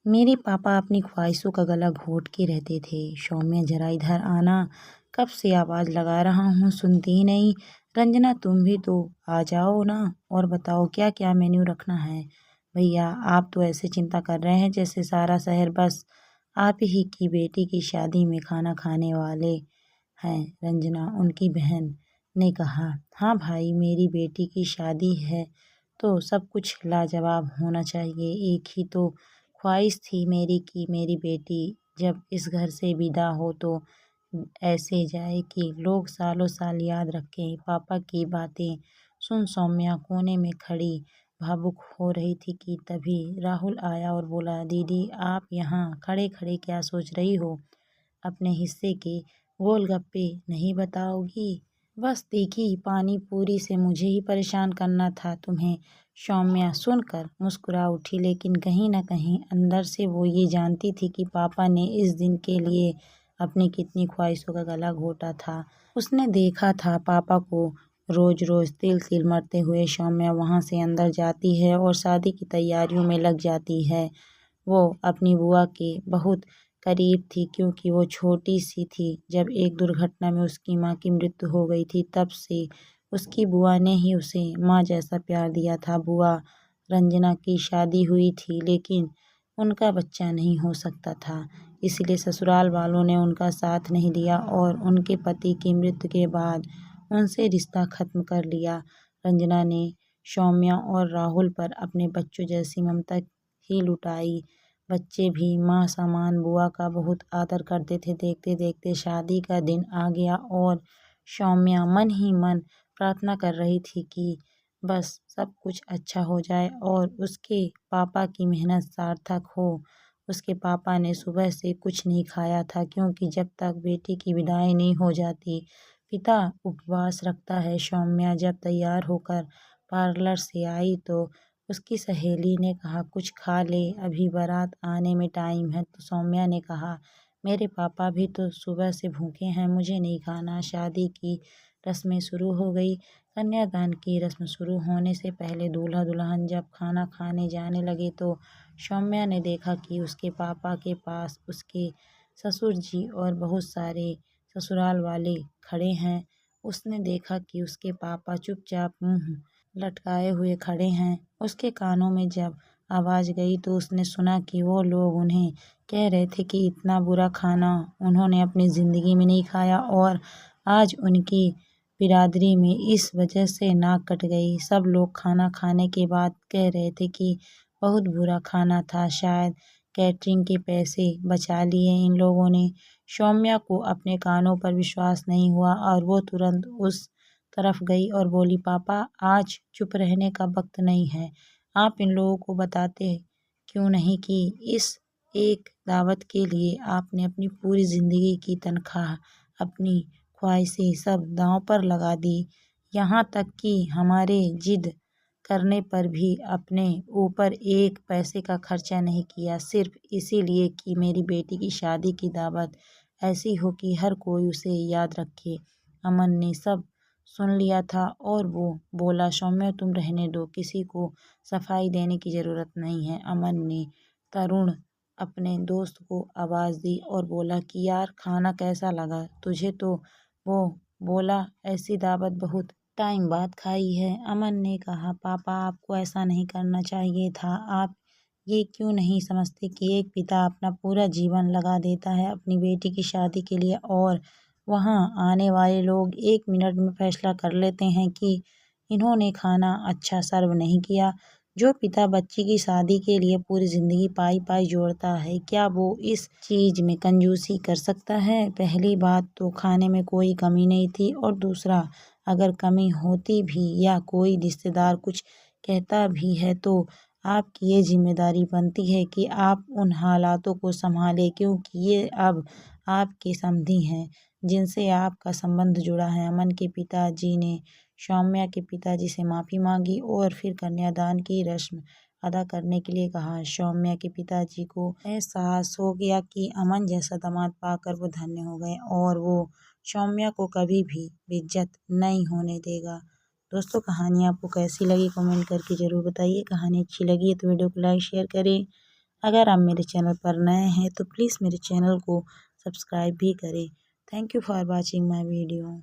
मेरे पापा अपनी ख्वाहिशों का गला घोट के रहते थे। सौम्या जरा इधर आना, कब से आवाज़ लगा रहा हूँ सुनती ही नहीं। रंजना तुम भी तो आ जाओ ना और बताओ क्या क्या मेन्यू रखना है। भैया आप तो ऐसे चिंता कर रहे हैं जैसे सारा शहर बस आप ही की बेटी की शादी में खाना खाने वाले हैं। रंजना उनकी बहन ने कहा, हाँ भाई मेरी बेटी की शादी है तो सब कुछ लाजवाब होना चाहिए। एक ही तो ख्वाहिश थी मेरी कि मेरी बेटी जब इस घर से विदा हो तो ऐसे जाए कि लोग सालों साल याद रखें। पापा की बातें सुन सौम्या कोने में खड़ी भावुक हो रही थी कि तभी राहुल आया और बोला, दीदी आप यहाँ खड़े खड़े क्या सोच रही हो? अपने हिस्से के गोलगप्पे नहीं बताओगी? बस तीखी पानी पूरी से मुझे ही परेशान करना था तुम्हें। सौम्या सुनकर मुस्कुरा उठी, लेकिन कहीं न कहीं अंदर से वो ये जानती थी कि पापा ने इस दिन के लिए अपनी कितनी ख्वाहिशों का गला घोटा था। उसने देखा था पापा को रोज रोज तिल-तिल मरते हुए। सौम्या वहाँ से अंदर जाती है और शादी की तैयारियों में लग जाती है। वो अपनी बुआ के बहुत करीब थी क्योंकि वो छोटी सी थी जब एक दुर्घटना में उसकी माँ की मृत्यु हो गई थी। तब से उसकी बुआ ने ही उसे माँ जैसा प्यार दिया था। बुआ रंजना की शादी हुई थी लेकिन उनका बच्चा नहीं हो सकता था, इसलिए ससुराल वालों ने उनका साथ नहीं दिया और उनके पति की मृत्यु के बाद उनसे रिश्ता खत्म कर लिया। रंजना ने सौम्या और राहुल पर अपने बच्चों जैसी ममता ही लुटाई। बच्चे भी माँ समान बुआ का बहुत आदर करते थे। देखते देखते शादी का दिन आ गया और सौम्या मन ही मन प्रार्थना कर रही थी कि बस सब कुछ अच्छा हो जाए और उसके पापा की मेहनत सार्थक हो। उसके पापा ने सुबह से कुछ नहीं खाया था क्योंकि जब तक बेटी की विदाई नहीं हो जाती पिता उपवास रखता है। सौम्या जब तैयार होकर पार्लर से आई तो उसकी सहेली ने कहा, कुछ खा ले अभी बारात आने में टाइम है। तो सौम्या ने कहा, मेरे पापा भी तो सुबह से भूखे हैं, मुझे नहीं खाना। शादी की रस्में शुरू हो गई। कन्यादान की रस्म शुरू होने से पहले दूल्हा दुल्हन जब खाना खाने जाने लगे तो सौम्या ने देखा कि उसके पापा के पास उसके ससुर जी और बहुत सारे ससुराल वाले खड़े हैं। उसने देखा कि उसके पापा चुपचाप मुंह लटकाए हुए खड़े हैं। उसके कानों में जब आवाज़ गई तो उसने सुना कि वो लोग उन्हें कह रहे थे कि इतना बुरा खाना उन्होंने अपनी ज़िंदगी में नहीं खाया और आज उनकी बिरादरी में इस वजह से नाक कट गई। सब लोग खाना खाने के बाद कह रहे थे कि बहुत बुरा खाना था, शायद कैटरिंग के पैसे बचा लिए इन लोगों ने। सौम्या को अपने कानों पर विश्वास नहीं हुआ और वो तुरंत उस तरफ गई और बोली, पापा आज चुप रहने का वक्त नहीं है। आप इन लोगों को बताते क्यों नहीं कि इस एक दावत के लिए आपने अपनी पूरी ज़िंदगी की तनख्वाह, अपनी ख्वाहिशें सब दांव पर लगा दी। यहाँ तक कि हमारे जिद करने पर भी अपने ऊपर एक पैसे का खर्चा नहीं किया, सिर्फ इसीलिए कि मेरी बेटी की शादी की दावत ऐसी हो कि हर कोई उसे याद रखे। अमन ने सब सुन लिया था और वो बोला, सौम्या तुम रहने दो, किसी को सफाई देने की ज़रूरत नहीं है। अमन ने तरुण अपने दोस्त को आवाज़ दी और बोला कि यार खाना कैसा लगा तुझे? तो वो बोला, ऐसी दावत बहुत टाइम बाद खाई है। अमन ने कहा, पापा आपको ऐसा नहीं करना चाहिए था। आप ये क्यों नहीं समझते कि एक पिता अपना पूरा जीवन लगा देता है अपनी बेटी की शादी के लिए और वहाँ आने वाले लोग एक मिनट में फैसला कर लेते हैं कि इन्होंने खाना अच्छा सर्व नहीं किया। जो पिता बच्ची की शादी के लिए पूरी ज़िंदगी पाई पाई जोड़ता है, क्या वो इस चीज़ में कंजूसी कर सकता है? पहली बात तो खाने में कोई कमी नहीं थी और दूसरा अगर कमी होती भी या कोई रिश्तेदार कुछ कहता भी है तो आपकी ये जिम्मेदारी बनती है कि आप उन हालातों को संभालें क्योंकि ये अब आपके समधी हैं जिनसे आपका संबंध जुड़ा है। अमन के पिताजी ने सौम्या के पिताजी से माफ़ी मांगी और फिर कन्यादान की रस्म अदा करने के लिए कहा। सौम्या के पिताजी को एहसास हो गया कि अमन जैसा दामाद पाकर वो धन्य हो गए और वो सौम्या को कभी भी बेइज्जत नहीं होने देगा। दोस्तों कहानी आपको कैसी लगी कमेंट करके ज़रूर बताइए। कहानी अच्छी लगी है तो वीडियो को लाइक शेयर करें अगर आप मेरे चैनल पर नए हैं तो प्लीज़ मेरे चैनल को सब्सक्राइब भी करें। Thank you for watching my video.